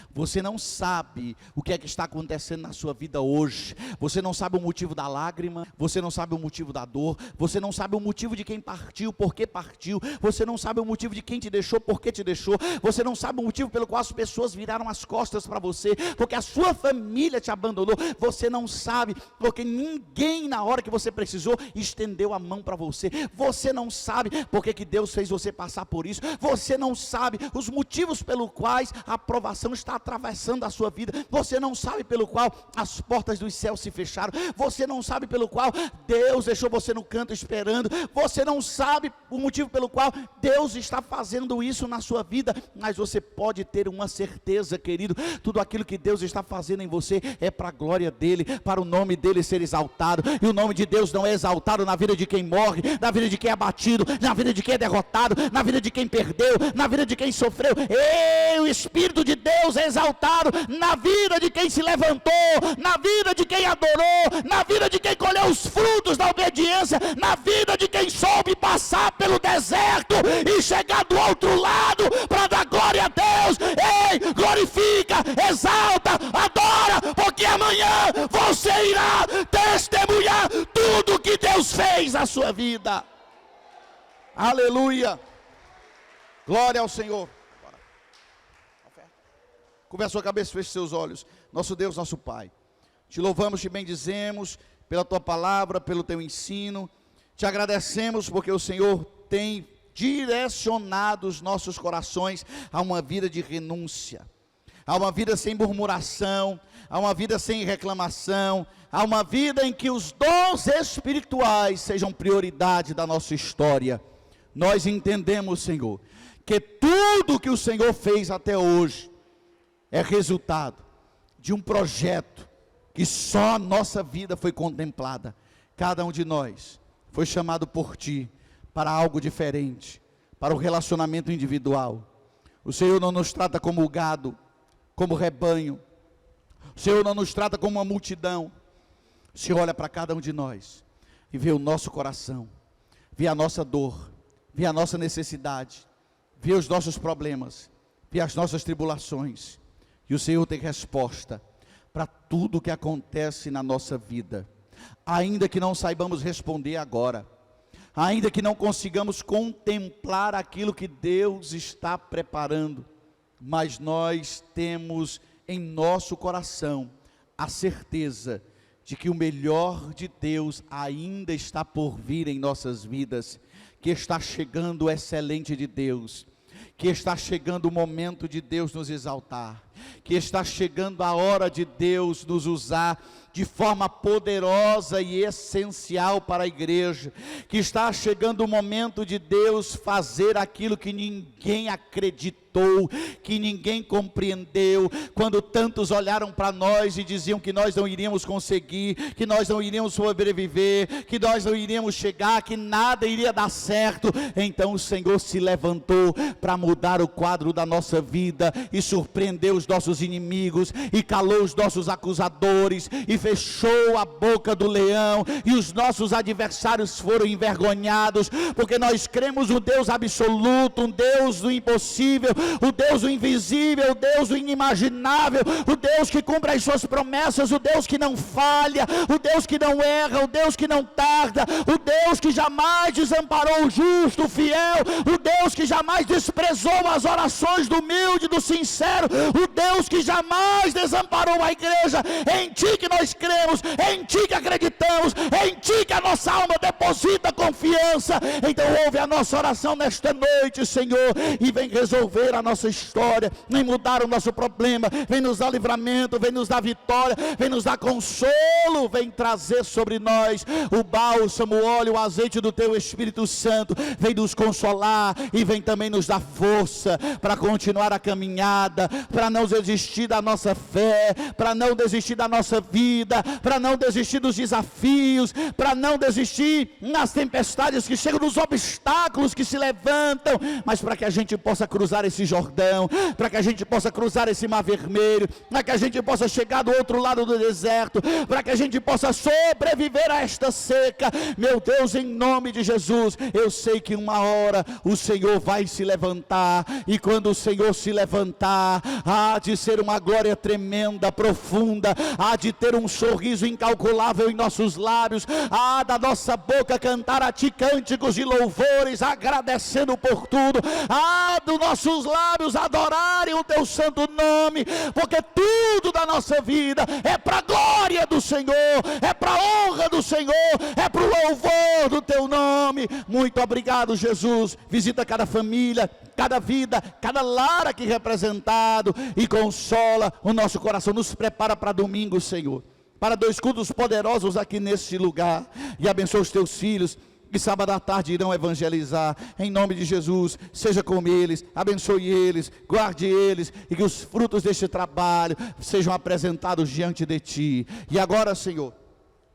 Você não sabe o que é que está acontecendo na sua vida hoje. Você não sabe o motivo da lágrima, você não sabe o motivo da dor, você não sabe o motivo de quem partiu, por que partiu, você não sabe o motivo de quem te deixou, por que te deixou, você não sabe o motivo pelo qual as pessoas viraram as costas para você, porque a sua família te abandonou, você não sabe, porque ninguém na hora que você precisou, estendeu a mão para você, você não sabe porque que Deus fez você passar por isso, você não sabe os motivos pelo quais a aprovação está atravessando a sua vida, você não sabe pelo qual as portas dos céus se fecharam, você não sabe pelo qual Deus deixou você no canto esperando, você não sabe o motivo pelo qual Deus está fazendo isso na sua vida, mas você pode ter uma certeza, querido, tudo aquilo que Deus está fazendo em você é para a glória dele, para o nome dele ser exaltado, e o nome de Deus não é exaltado na vida de quem morre, na vida de quem é abatido, na vida de quem é derrotado, na vida de quem perdeu, na vida de quem sofreu. O Espírito de Deus é exaltado na vida de quem se levantou, na vida de quem adorou, na vida de quem colheu os frutos da obediência, na vida de quem soube passar pelo deserto e chegar do outro lado para dar glória a Deus. Ei, glorifica, exalta, adora, porque amanhã você irá testemunhar tudo que Deus fez na sua vida. Aleluia, glória ao Senhor. Curva a sua cabeça, feche seus olhos. Nosso Deus, nosso Pai, te louvamos, te bendizemos pela tua palavra, pelo teu ensino. Te agradecemos porque o Senhor tem direcionado os nossos corações a uma vida de renúncia, a uma vida sem murmuração, a uma vida sem reclamação, a uma vida em que os dons espirituais sejam prioridade da nossa história. Nós entendemos, Senhor, que tudo que o Senhor fez até hoje é resultado de um projeto que só a nossa vida foi contemplada. Cada um de nós foi chamado por Ti para algo diferente, para o relacionamento individual. O Senhor não nos trata como gado, como rebanho. O Senhor não nos trata como uma multidão. O Senhor olha para cada um de nós e vê o nosso coração, vê a nossa dor, vê a nossa necessidade, vê os nossos problemas, vê as nossas tribulações. E o Senhor tem resposta para tudo que acontece na nossa vida. Ainda que não saibamos responder agora, ainda que não consigamos contemplar aquilo que Deus está preparando, mas nós temos em nosso coração a certeza de que o melhor de Deus ainda está por vir em nossas vidas, que está chegando o excelente de Deus, que está chegando o momento de Deus nos exaltar, que está chegando a hora de Deus nos usar de forma poderosa e essencial para a igreja, que está chegando o momento de Deus fazer aquilo que ninguém acreditou, que ninguém compreendeu, quando tantos olharam para nós e diziam que nós não iríamos conseguir, que nós não iríamos sobreviver, que nós não iríamos chegar, que nada iria dar certo. Então o Senhor se levantou para mudar o quadro da nossa vida, e surpreendeu os nossos inimigos, e calou os nossos acusadores, e fechou a boca do leão, e os nossos adversários foram envergonhados, porque nós cremos um Deus absoluto, um Deus do impossível, o Deus do invisível, o Deus do inimaginável, o Deus que cumpre as suas promessas, o Deus que não falha, o Deus que não erra, o Deus que não tarda, o Deus que jamais desamparou o justo, o fiel, o Deus que jamais desprezou as orações do humilde, do sincero, o Deus que jamais desamparou a igreja. Em Ti que nós cremos, em Ti que acreditamos, em Ti que a nossa alma deposita confiança. Então ouve a nossa oração nesta noite, Senhor, e vem resolver a nossa história, vem mudar o nosso problema, vem nos dar livramento, vem nos dar vitória, vem nos dar consolo, vem trazer sobre nós o bálsamo, o óleo, o azeite do Teu Espírito Santo, vem nos consolar e vem também nos dar força para continuar a caminhada, para não desistir da nossa fé, para não desistir da nossa vida, para não desistir dos desafios, para não desistir nas tempestades que chegam, nos obstáculos que se levantam, mas para que a gente possa cruzar esse Jordão, para que a gente possa cruzar esse Mar Vermelho, para que a gente possa chegar do outro lado do deserto, para que a gente possa sobreviver a esta seca. Meu Deus, em nome de Jesus, eu sei que uma hora o Senhor vai se levantar, e quando o Senhor se levantar, há de ser uma glória tremenda, profunda, há de ter um sorriso incalculável em nossos lábios, há da nossa boca cantar a Ti cânticos de louvores, agradecendo por tudo, há dos nossos lábios adorarem o Teu santo nome, porque tudo da nossa vida é para a glória do Senhor, é para a honra do Senhor, é para o louvor do Teu nome. Muito obrigado, Jesus. Visita cada família, cada vida, cada lar aqui representado, e consola o nosso coração. Nos prepara para domingo, Senhor, para 2 cultos poderosos aqui neste lugar, e abençoa os Teus filhos que sábado à tarde irão evangelizar. Em nome de Jesus, seja com eles, abençoe eles, guarde eles, e que os frutos deste trabalho sejam apresentados diante de Ti. E agora, Senhor,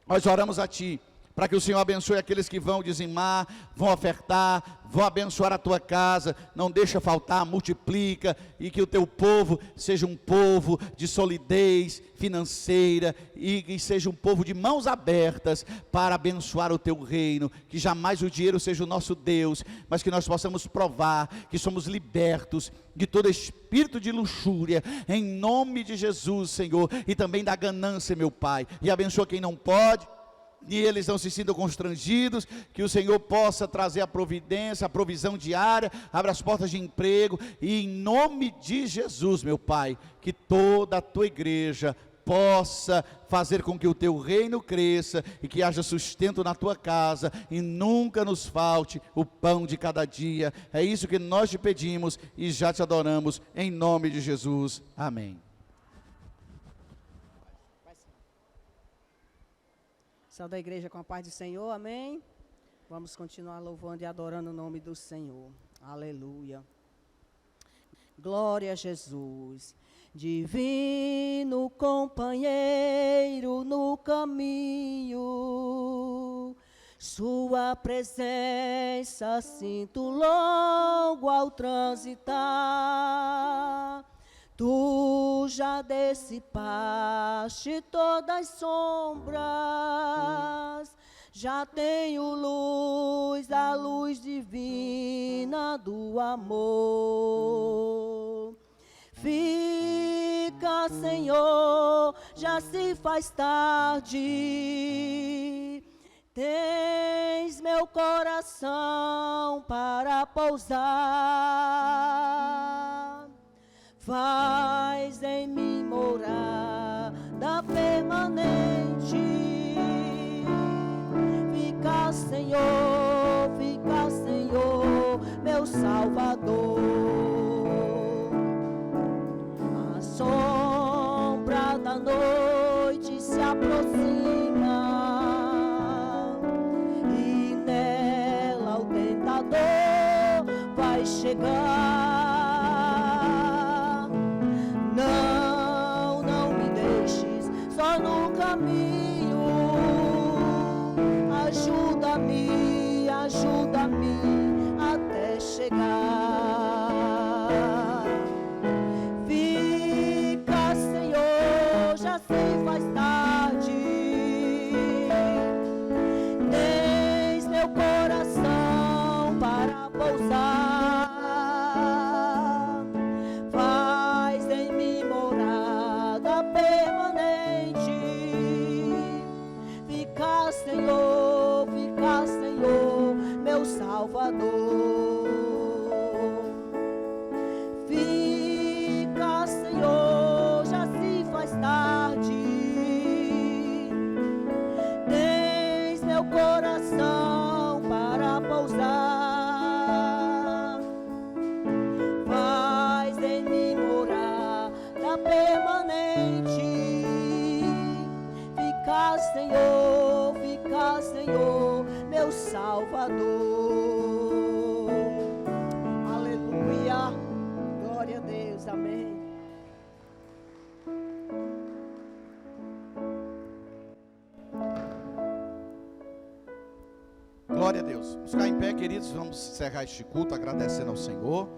nós oramos a Ti, para que o Senhor abençoe aqueles que vão dizimar, vão ofertar, vão abençoar a Tua casa, não deixa faltar, multiplica, e que o Teu povo seja um povo de solidez financeira, e seja um povo de mãos abertas para abençoar o Teu reino, que jamais o dinheiro seja o nosso Deus, mas que nós possamos provar que somos libertos de todo espírito de luxúria, em nome de Jesus, Senhor, e também da ganância, meu Pai, e abençoa quem não pode, e eles não se sintam constrangidos, que o Senhor possa trazer a providência, a provisão diária, abra as portas de emprego, e em nome de Jesus, meu Pai, que toda a Tua igreja possa fazer com que o teu reino cresça e que haja sustento na tua casa e nunca nos falte o pão de cada dia. É isso que nós te pedimos e já te adoramos, em nome de Jesus. Amém. Salve a igreja com a paz do Senhor, amém? Vamos continuar louvando e adorando o nome do Senhor. Aleluia. Glória a Jesus. Divino companheiro no caminho, sua presença sinto logo ao transitar. Tu já dissipaste todas as sombras, já tenho luz, a luz divina do amor. Fica, Senhor, já se faz tarde, tens meu coração para pousar. Faz em mim morada permanente. Fica, Senhor, meu Salvador. A sombra da noite se aproxima e nela o tentador vai chegar. Não me deixes só no caminho. Ajuda-me até chegar. Fica, Senhor, já se faz tarde. Tens meu coração para pousar. Faz em mim morada permanente. Fica, Senhor, meu Salvador. Fica, Senhor, já se faz tarde. Tens meu coração para pousar. Faz em mim morada permanente. Fica, Senhor, meu Salvador. Aleluia. Glória a Deus. Amém. Glória a Deus. Vamos ficar em pé, queridos. Vamos encerrar este culto agradecendo ao Senhor.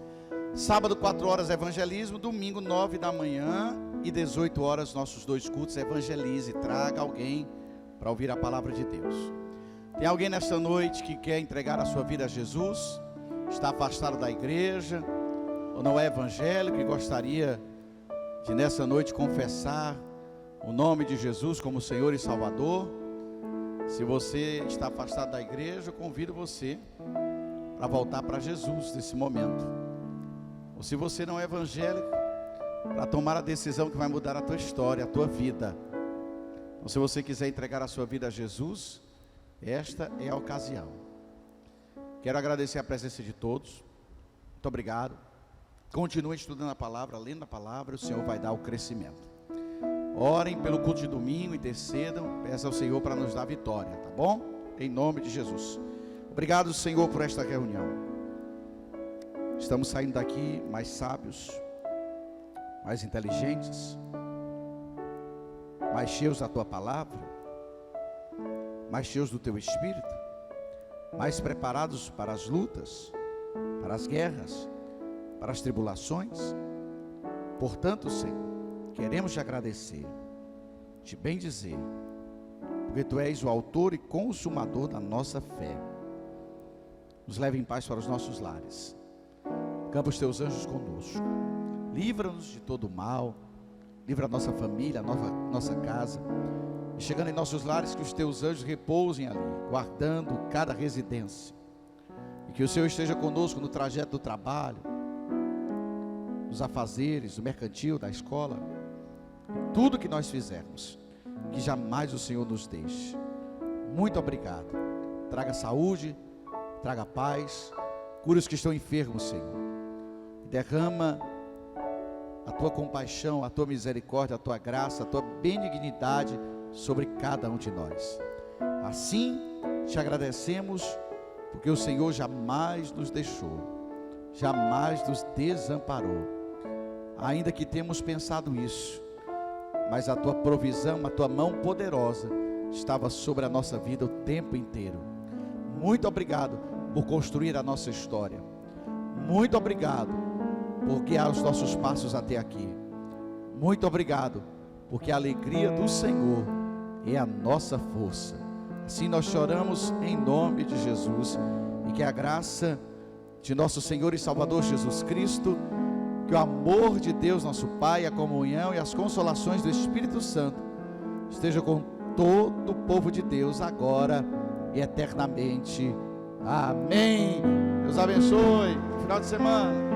Sábado, 4 horas, evangelismo. Domingo, 9 da manhã e 18 horas, nossos 2 cultos. Evangelize, traga alguém para ouvir a palavra de Deus. Tem alguém nesta noite que quer entregar a sua vida a Jesus? Está afastado da igreja? Ou não é evangélico e gostaria de nessa noite confessar o nome de Jesus como Senhor e Salvador? Se você está afastado da igreja, eu convido você para voltar para Jesus nesse momento. Ou se você não é evangélico, para tomar a decisão que vai mudar a tua história, a tua vida. Então, se você quiser entregar a sua vida a Jesus, esta é a ocasião. Quero agradecer a presença de todos. Muito obrigado. Continue estudando a palavra, lendo a palavra, o Senhor vai dar o crescimento. Orem pelo culto de domingo, intercedam, peçam ao Senhor para nos dar vitória, tá bom? Em nome de Jesus. Obrigado, Senhor, por esta reunião. Estamos saindo daqui mais sábios, mais inteligentes, mais cheios da tua palavra, mais cheios do teu Espírito, mais preparados para as lutas, para as guerras, para as tribulações. Portanto, Senhor, queremos te agradecer, te bendizer, porque tu és o autor e consumador da nossa fé. Nos leve em paz para os nossos lares. Campa os teus anjos conosco. Livra-nos de todo mal. Livra a nossa família, a nossa casa. E chegando em nossos lares, que os teus anjos repousem ali, guardando cada residência. E que o Senhor esteja conosco no trajeto do trabalho, nos afazeres, do mercantil, da escola. tudo que nós fizermos, que jamais o Senhor nos deixe. Muito obrigado. Traga saúde, traga paz, cura os que estão enfermos, Senhor. Derrama a tua compaixão, a tua misericórdia, a tua graça, a tua benignidade sobre cada um de nós. Assim, te agradecemos, porque o Senhor jamais nos deixou, jamais nos desamparou. Ainda que temos pensado isso, mas a tua provisão, a tua mão poderosa estava sobre a nossa vida o tempo inteiro. Muito obrigado por construir a nossa história. Muito obrigado por guiar os nossos passos até aqui. Muito obrigado, porque a alegria do Senhor é a nossa força. Assim nós choramos em nome de Jesus, e que a graça de nosso Senhor e Salvador Jesus Cristo, que o amor de Deus nosso Pai, a comunhão e as consolações do Espírito Santo esteja com todo o povo de Deus agora e eternamente. Amém. Deus abençoe. Final de semana.